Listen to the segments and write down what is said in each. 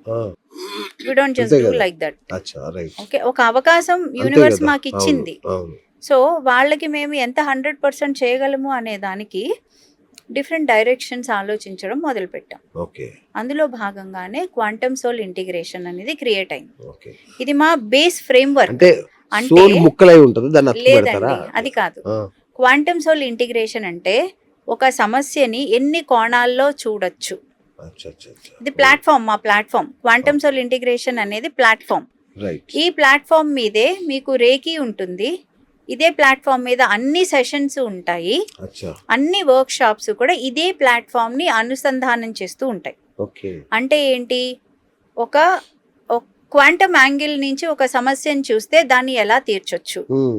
ఆ! We don't just అంతే do గదా! Like that. అచ్చా! రైట్. ఓకే. ఒక అవకాశం అంతే యూనివర్స్ గదా! అవును. మాకిచ్చింది. అవును. సో, వాళ్ళకి మేము ఎంత 100% చేయగలము అనే దానికి డిఫరెంట్ డైరెక్షన్స్ ఆలోచించడం మొదలుపెట్టాం. ఓకే. అందులో భాగంగానే క్వాంటమ్ సోల్ ఇంటిగ్రేషన్ అనేది క్రియేట్ అయింది. ఓకే. ఇది మా బేస్ ఫ్రేమ్‌వర్క్. అంటే అంటే సోల్ ముక్కలై ఉంటది. దాన్ని అతుకు పెడతారా? లేదండి. అది కాదు. ఆ! క్వాంటమ్ సోల్ ఇంటిగ్రేషన్ అంటే ఒక సమస్యని ఎన్ని కోణాల్లో చూడొచ్చు. అచ్చచ్చచ్చా! ఇది ప్లాట్‌ఫార్మ్, మా ప్లాట్‌ఫార్మ్. క్వాంటమ్ సోల్ ఇంటిగ్రేషన్ అనేది ప్లాట్‌ఫార్మ్. రైట్. ఈ ప్లాట్‌ఫార్మ్ మీదే మీకు రేకీ ఉంటుంది. ఇదే ప్లాట్‌ఫార్మ్ మీద అన్ని సెషన్స్ ఉంటాయి. అచ్చా! అన్ని వర్క్ షాప్స్ కూడా ఇదే ప్లాట్‌ఫార్మ్‌ని అనుసంధానం చేస్తూ ఉంటాయి. ఓకే. అంటే ఏంటి? ఒక క్వాంటమ్ యాంగిల్ నుంచి ఒక సమస్యను చూస్తే దాన్ని ఎలా తీర్చొచ్చు. హ్మ్.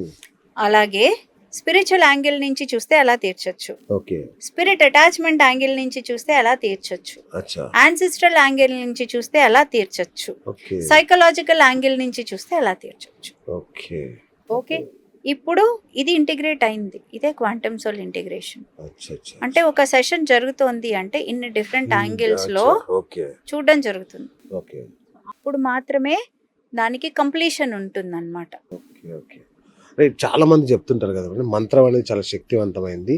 అలాగే స్పిరిచువల్ యాంగిల్ నుంచి చూస్తే ఎలా తీర్చొచ్చు. ఓకే. స్పిరిట్ అటాచ్మెంట్ యాంగిల్ నుంచి చూస్తే ఎలా తీర్చొచ్చు. అచ్చా! యాన్సిస్ట్రల్ యాంగిల్ నుంచి చూస్తే ఎలా తీర్చొచ్చు. ఓకే. సైకలాజికల్ యాంగిల్ నుంచి చూస్తే ఎలా తీర్చొచ్చు. ఓకే. ఓకే. ఇప్పుడు ఇది ఇంటిగ్రేట్ అయింది. ఇదే క్వాంటమ్ సోల్ ఇంటిగ్రేషన్. అచ్చచ్చా! అంటే ఒక సెషన్ జరుగుతోంది అంటే ఇన్ని డిఫరెంట్ యాంగిల్స్‌లో అచ్చా! ఓకే. చూడడం జరుగుతుంది. ఓకే. అప్పుడు మాత్రమే దానికి కంప్లీషన్ ఉంటుందన్నమాట. ఓకే. ఓకే. రైట్. చాలా మంది చెప్తుంటారు కదండీ! మంత్రం అనేది చాలా శక్తివంతమైంది.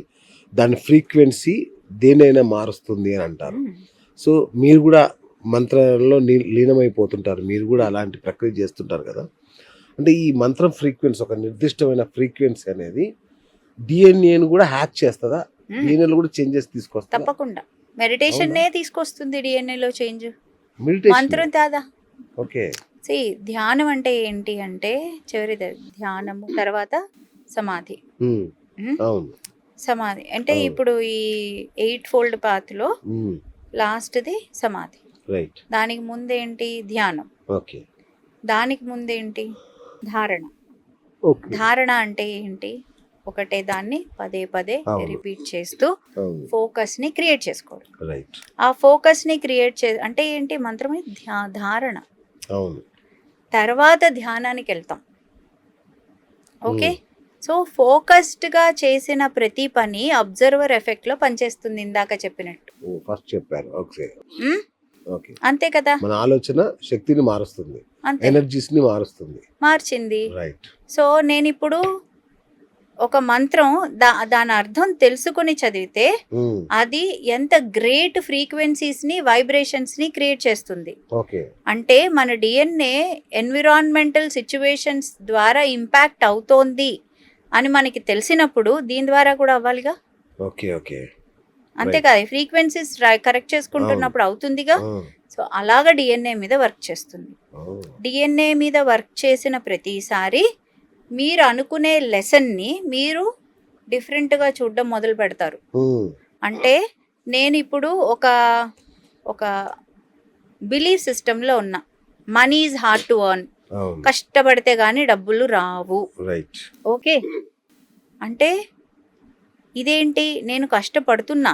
దాని ఫ్రీక్వెన్సీ దేన్నైనా మారుస్తుంది అని అంటారు. హ్మ్. సో, మీరు గూడా మంత్రంలో లీనమైపోతుంటారు. మీరు గూడా అలాంటి ప్రక్రియ చేస్తుంటారు కదా! అంటే ఈ మంత్రం ఫ్రీక్వెన్సీ ఒక నిర్దిష్టమైన ఫ్రీక్వెన్సీ అనేది డీఎన్ఏని గూడా హ్యాక్ చేస్తదా? హ్మ్. డీఎన్ఏలో కూడా చేంజెస్ తీసుకొస్తదా? తప్పకుండా. మెడిటేషన్‌నే తీసుకొస్తుంది డీఎన్ఏలో చేంజ్. మెడిటేషన్. మంత్రం కాదా? ఓకే. సీ ధ్యానం అంటే ఏంటి అంటే చివరిది ధ్యానము తర్వాత సమాధి. హ్మ్. హ్మ్. అవును. సమాధి అంటే అవును. ఇప్పుడు ఈ 8 ఫోల్డ్ పాత్‌లో హ్మ్. లాస్ట్‌ది సమాధి. రైట్. దానికి ముందేంటి ధ్యానం. ఓకే. దానికి ముందేంటి ధారణ. ఓకే. ధారణ అంటే ఏంటి? ఒకటే దాన్ని పదే పదే అవును. రిపీట్ చేస్తూ అవును. ఫోకస్‌ని క్రియేట్ చేసుకోవడం. రైట్. ఆ ఫోకస్‌ని క్రియేట్ అంటే ఏంటి మంత్రమే ధారణ. అవును. తర్వాత ధ్యానానికెళ్తాం. ఓకే. హ్మ్. సో, ఫోకస్డ్‌గా చేసిన ప్రతి పని అబ్జర్వర్ ఎఫెక్ట్‌లో పనిచేస్తుంది ఇందాక చెప్పినట్టు. ఓహ్! ఫస్ట్ చెప్పారు. ఓకే. హ్మ్. ఓకే. అంతే కదా! మన ఆలోచన శక్తిని మారుస్తుంది. అంతే. ఎనర్జీస్‌ని మారుస్తుంది. మార్చింది. రైట్. సో, నేనిప్పుడు ఒక మంత్రం దాని అర్థం తెలుసుకొని చదివితే హ్మ్. అది ఎంత గ్రేట్ ఫ్రీక్వెన్సీస్‌ని, వైబ్రేషన్స్‌ని క్రియేట్ చేస్తుంది. ఓకే. అంటే మన డీఎన్ఏ ఎన్విరాన్మెంటల్ సిట్యుయేషన్స్ ద్వారా ఇంపాక్ట్ అవుతోంది అని మనకి తెలిసినప్పుడు దీని ద్వారా కూడా అవ్వాలిగా. ఓకే. ఓకే. అంతే రైట్. కదా! ఫ్రీక్వెన్సీస్ కరెక్ట్ చేసుకుంటున్నప్పుడు అవుతుందిగా. ఆ! సో, అలాగా డీఎన్ఏ మీద వర్క్ చేస్తుంది. ఓహ్! డీఎన్ఏ మీద వర్క్ చేసిన ప్రతిసారి మీరు అనుకునే లెసన్‌ని మీరు డిఫరెంట్‌గా చూడడం మొదలు పెడతారు. హ్మ్. అంటే నేనిప్పుడు ఒక బిలీఫ్ సిస్టమ్‌లో ఉన్నా. Money is hard to earn. అవును. కష్టపడితే గానీ డబ్బులు రావు. రైట్. ఓకే. అంటే ఇదేంటి నేను కష్టపడుతున్నా.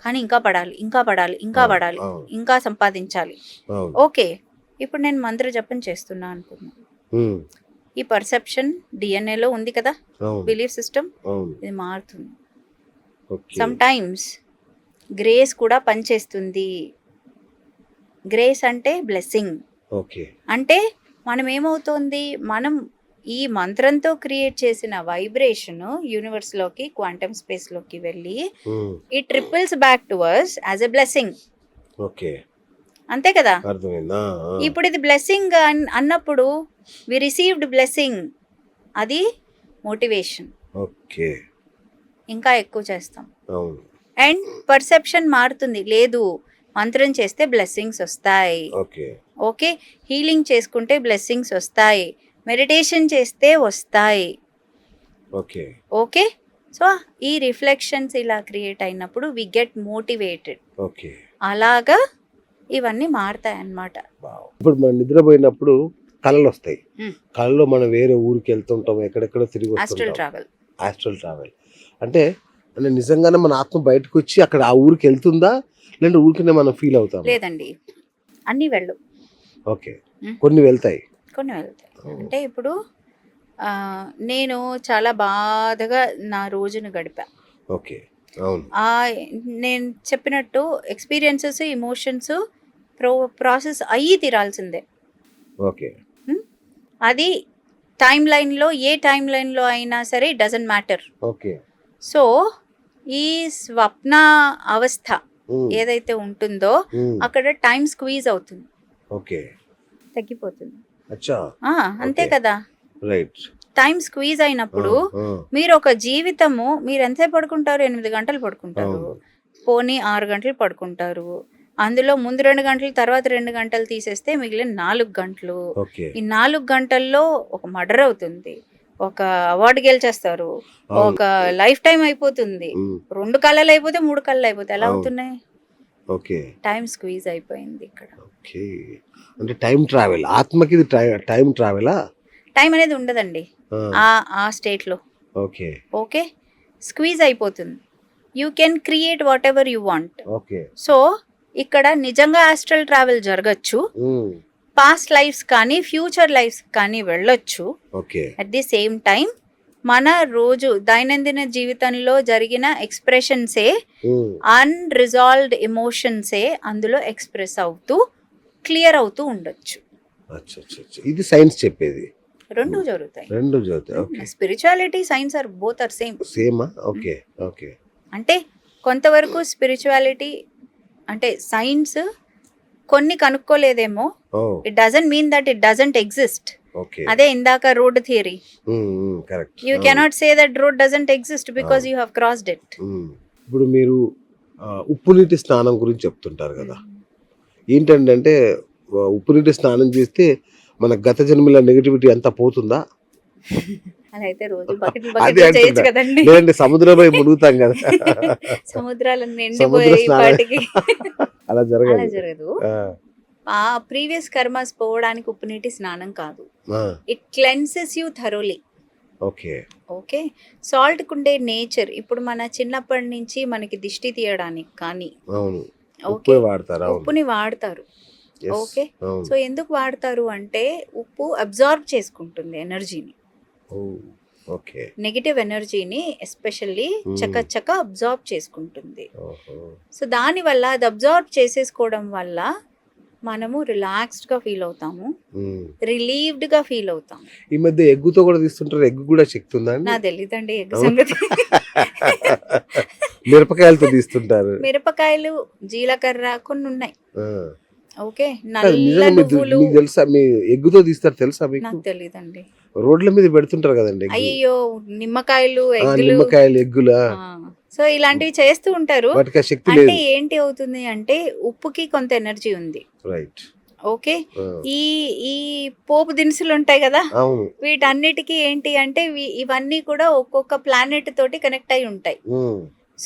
కానీ ఇంకా పడాలి, ఇంకా పడాలి, ఇంకా అవును. పడాలి, అవును. ఇంకా సంపాదించాలి. అవును. ఓకే. ఇప్పుడు నేను మంత్ర జపం చేస్తున్నా అనుకున్నా. హ్మ్. ఈ పర్సెప్షన్ డీఎన్ఏలో ఉంది కదా! అవును. Belief system. అవును. ఇది మారుతుంది. ఓకే. సమ్ టైమ్స్ గ్రేస్ కూడా పనిచేస్తుంది. గ్రేస్ అంటే బ్లెస్సింగ్. ఓకే. అంటే మనం ఏమవుతోంది? మనం ఈ మంత్రంతో క్రియేట్ చేసిన వైబ్రేషన్ యూనివర్స్‌లోకి, క్వాంటమ్ స్పేస్‌లోకి వెళ్ళి hmm. It ripples back to us as a blessing. Okay. అంతే కదా! అర్థమైంది. ఆ! ఆ! ఇప్పుడు ఇది బ్లెస్సింగ్ అన్నప్పుడు వి రిసీవ్డ్ బ్లెస్సింగ్. అది మోటివేషన్. ఓకే. ఇంకా ఎక్కువ చేస్తాం. అవును. అండ్ పర్సెప్షన్ మారుతుంది. లేదు మంత్రం చేస్తే బ్లెస్సింగ్స్ వస్తాయి. ఓకే. ఓకే. హీలింగ్ చేసుకుంటే బ్లెస్సింగ్స్ వస్తాయి. మెడిటేషన్ చేస్తే వస్తాయి. ఓకే. ఓకే. సో, ఈ రిఫ్లెక్షన్స్ ఇలా క్రియేట్ అయినప్పుడు వి గెట్ మోటివేటెడ్. ఓకే. అలాగా ఇవన్నీ మారతాయన్నమాట. వావ్! ఇప్పుడు మనం నిద్రపోయినప్పుడు కలలొస్తాయి. హ్మ్. కలలో మనం వేరే ఊరికెళ్తుంటాం. ఎక్కడెక్కడో తిరిగి ఆస్ట్రల్ వస్తుంటాం. ట్రావెల్. Astral travel. అంటే నిజంగానే మన ఆత్మ బయటకొచ్చి అక్కడ ఆ ఊరికెళ్తుందా? లేదంటే ఊరికనే మనం ఫీల్ అవుతామా? లేదండి. అన్నీ వెళ్ళవు. ఓకే. హ్మ్. కొన్ని వెళ్తాయి. కొన్ని వెళ్తాయి. ఓహ్! అంటే ఇప్పుడు నేను చాలా బాధగా నా రోజును గడిపా. ఓకే. అవును. నేను చెప్పినట్టు ఎక్స్‌పీరియన్సెస్, ఎమోషన్స్ ప్రాసెస్ అయ్యి తీరాల్సిందే. ఓకే. అది టైమ్ లైన్లో, ఏ టైమ్ లైన్లో అయినా సరే డజంట్ మ్యాటర్. ఓకే. సో ఈ స్వప్న అవస్థ ఏదైతే ఉంటుందో అక్కడ టైం స్క్వీజ్ అవుతుంది, ఓకే. తగ్గిపోతుంది. అచ్చా. అంతే Okay. కదా. రైట్. టైం స్క్వీజ్ అయినప్పుడు మీరు ఒక జీవితము, మీరు ఎంతసేపు పడుకుంటారు? 8 గంటలు పడుకుంటారు, పోనీ 6 గంటలు పడుకుంటారు. అందులో ముందు 2 గంటలు, తర్వాత 2 గంటలు తీసేస్తే మిగిలిన 4 గంటలు. ఓకే. ఈ 4 గంటల్లో ఒక మర్డర్ అవుతుంది, ఒక అవార్డు గెలిచేస్తారు, ఒక లైఫ్ టైం అయిపోతుంది. 2 కళలు అయిపోతే 3 కళలు అయిపోతే ఎలా అవుతున్నాయి? ఓకే. టైం స్క్వీజ్ అయిపోయింది ఇక్కడ. ఓకే. అంటే టైం ట్రావెల్, ఆత్మకి ఇది టైం ట్రావెలా? టైం అనేది ఉండదండి ఆ స్టేట్లో. ఓకే. ఓకే, స్క్వీజ్ అయిపోతుంది. You can create what ever you want. Okay. So ఇక్కడ నిజంగా ఆస్ట్రల్ ట్రావెల్ జరగచ్చు, పాస్ట్ లైఫ్స్ కానీ ఫ్యూచర్ లైఫ్స్ కానీ వెళ్ళొచ్చు. Okay. At the same time మన రోజు దైనందిన జీవితంలో జరిగిన ఎక్స్ప్రెషన్సే, అన్రిజాల్వ్డ్ ఎమోషన్సే అందులో ఎక్స్ప్రెస్ అవుతూ క్లియర్ అవుతూ ఉండొచ్చు. ఇది సైన్స్ చెప్పేది. రెండు జరుగుతాయి. Okay. Spirituality, science are both are సేమా? ఓకే. ఓకే. అంటే కొంతవరకు స్పిరిచువాలిటీ అంటే సైన్స్ కొన్ని కనుక్కోలేదేమో, it doesn't mean that it doesn't exist. అదే ఇందాక road theory, you cannot say that road doesn't exist because you have crossed it. ఇప్పుడు మీరు ఉప్పు నీటి స్నానం గురించి చెప్తుంటారు కదా, ఏంటంటే ఉప్పు నీటి స్నానం చేస్తే మన గత జన్మల నెగటివిటీ అంతా పోతుందా? అలా అయితే రోజు బకెట్ చేయొచ్చు కదండి. లేదంటే సముద్రంపై మునుగుతాం కదా, సముద్రాలను ఎండిపోయి వాటికి అలా జరగదు. ఆ ప్రీవియస్ కర్మస్ పోవడానికి ఉప్పు నీటి స్నానం కాదు, it cleanses you thoroughly. Okay. Okay. Salt కుండే నేచర్, ఇప్పుడు మన చిన్నప్పటి నుంచి మనకి దిష్టి తీయడానికి కానీ ఉప్పుని వాడతారు. ఓకే. సో ఎందుకు వాడతారు అంటే ఉప్పు అబ్జార్బ్ చేసుకుంటుంది ఎనర్జీని, నెగిటివ్ ఎనర్జీని ఎస్పెషల్లీ చకచక అబ్జార్బ్ చేసుకుంటుంది. సో దానివల్ల అది అబ్జార్బ్ చేసేసుకోవడం వల్ల మనము రిలాక్స్డ్ గా ఫీల్ అవుతాము, రిలీవ్డ్ గా ఫీల్ అవుతాం. ఈ మధ్య ఎగ్గుతో కూడా తీస్తుంటారు, ఎగ్గు కూడా శక్తి ఉందా? నా తెలీదండి ఎగ్ సంగతి. మిరపకాయలతో తీస్తుంటారు, మిరపకాయలు, జీలకర్ర కొన్ని ఉన్నాయి. ఓకే. నల్ల నువ్వులు తెలుసా? మీ ఎగ్గుతో తీస్తారు తెలుసా మీకు? నాకు తెలీదండి. రోడ్ల మీద పెడుతుంటారు కదండి. అయ్యో, నిమ్మకాయలు, ఎగ్గులా. సో ఇలాంటివి చేస్తూ ఉంటారు. అంటే ఏంటి అవుతుంది అంటే ఉప్పుకి కొంత ఎనర్జీ ఉంది. రైట్. ఓకే. ఈ ఈ పోపు దినుసులు ఉంటాయి కదా, వీటన్నిటికీ ఏంటి అంటే ఇవన్నీ కూడా ఒక్కొక్క ప్లానెట్ తోటి కనెక్ట్ అయి ఉంటాయి.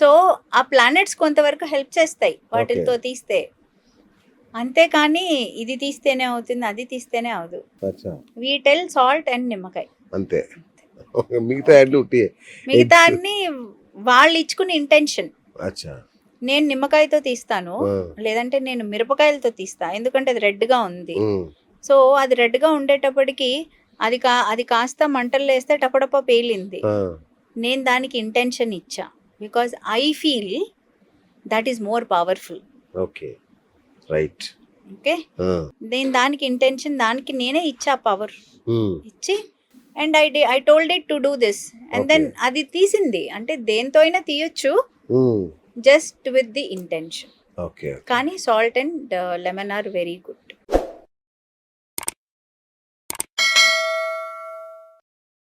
సో ఆ ప్లానెట్స్ కొంతవరకు హెల్ప్ చేస్తాయి వాటితో తీస్తే, అంతేకాని ఇది తీస్తేనే అవుతుంది, అది తీస్తేనే అవదు. వీటెల్ సాల్ట్ అండ్ నిమ్మకాయ అంతే. మిగతా అన్ని వాళ్ళు ఇచ్చుకునే ఇంటెన్షన్. నేను నిమ్మకాయతో తీస్తాను, లేదంటే నేను మిరపకాయలతో తీస్తా, ఎందుకంటే అది రెడ్ గా ఉంది. సో అది రెడ్ గా ఉండేటప్పటికి అది కాస్త మంటల్లో వేస్తే టపటప పేలింది. నేను దానికి ఇంటెన్షన్ ఇచ్చా because I feel that is more powerful. Okay. Right. Okay. నేను దానికి ఇంటెన్షన్, దానికి నేనే ఇచ్చా పవర్ ఇచ్చి, and I told it to do this, and then అది తీసింది. అంటే దేంతో అయినా తీయొచ్చు, జస్ట్ విత్ ది ఇంటెన్షన్. కానీ salt and lemon are very good.